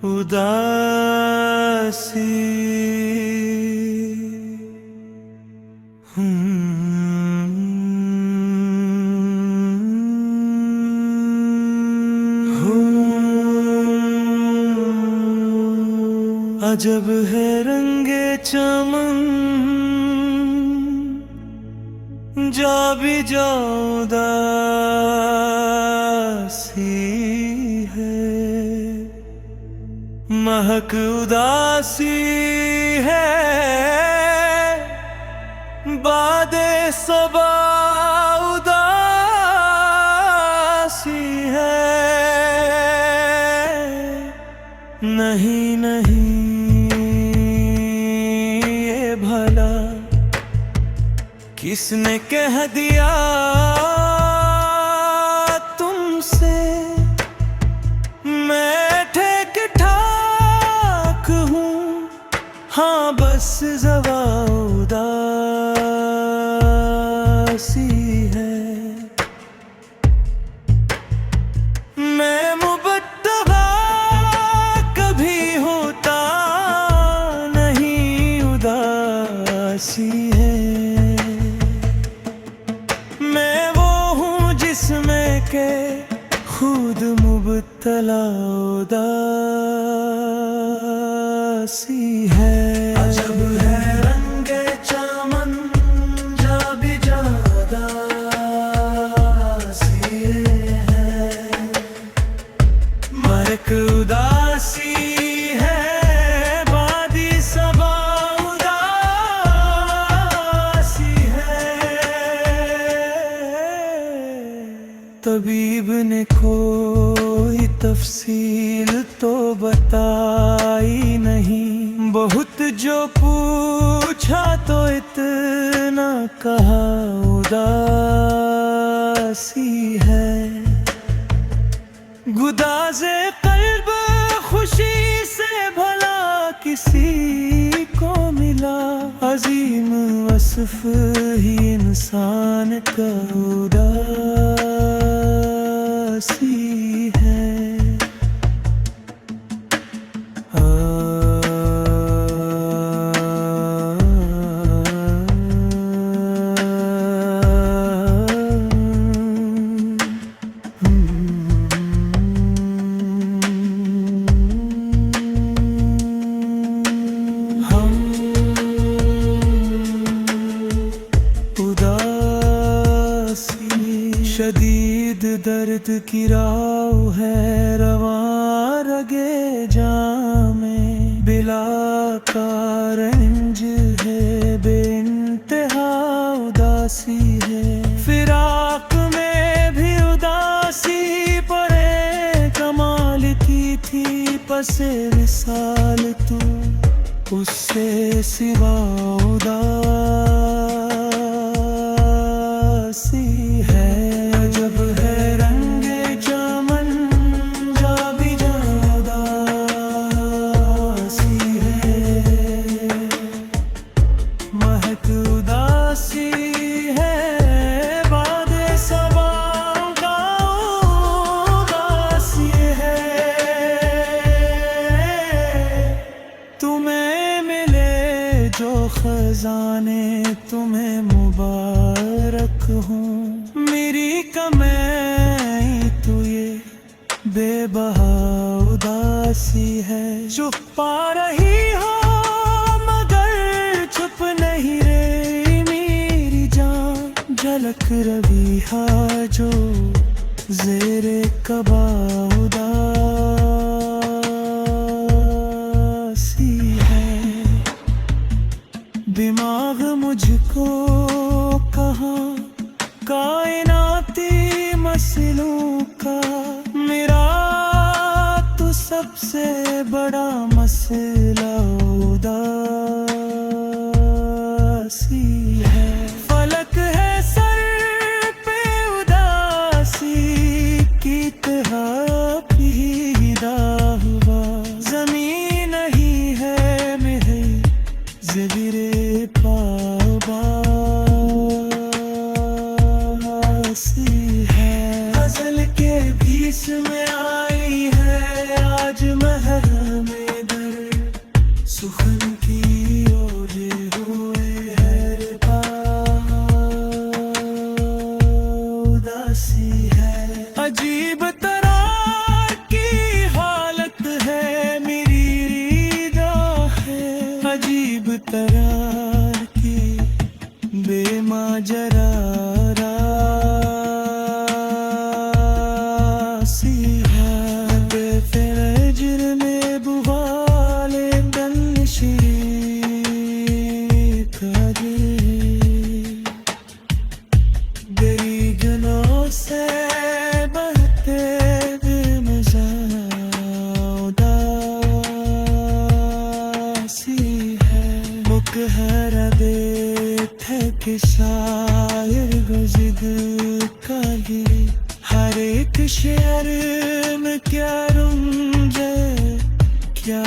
उदासी अजब है रंगे चमन, जा भी जाओ उदासी है, महक उदासी है, बादे सबा उदासी है। नहीं नहीं ये भला किसने कह दिया तुमसे, मैं ठीक ठाक हूँ, हाँ बस ज़रा उदासी है। मैं मुबत्तला कभी होता नहीं, उदासी है। मैं वो हूँ जिसमें के खुद मुबतला उदासी है। अजब है रंगे चमन, जा भी जा उदासी है, महक उदासी है, बादी सबा उदासी है। तबीब ने कोई तफसील तो बताई नहीं, बहुत जो पूछा तो इतना कहा उदासी है। गुदाज़े कल्ब खुशी से भला किसी को मिला, अजीम वस्फ ही इंसान का उदासी है। शदीद दर्द की राव है रवा रगे जामे, बिला का रंज है, बेइंतहा उदासी है। फिराक में भी उदासी पड़े कमाल की थी, पसे विसाल तू उससे सिवा उदासी है। अजब है रंगे चमन, जा भी जा उदासी है, महक उदासी है, बादे सबा उदासी है। तुम्हें मिले जो खजाने तुम्हें मुबारक हूँ, मेरी कमाई तो ये बेबहा उदासी है। छुप पा रही हो मगर छुप नहीं रे मेरी जान, झलक रविहा जो ज़ेरे कबा उदासी है। दिमाग मुझको कहाँ कायनाती मसलों का, मेरा तो सबसे बड़ा मसला उदासी है। फलक है सर पे उदासी की तरह पीदा हुआ, ज़मीन करार की बेमाजरा रासी है बेफिर में बुवाले तन्शी करी गरीगनों से बहते मुकहरा देते कि शायर गजिद काली हर एक शेर में क्या रुंजे क्या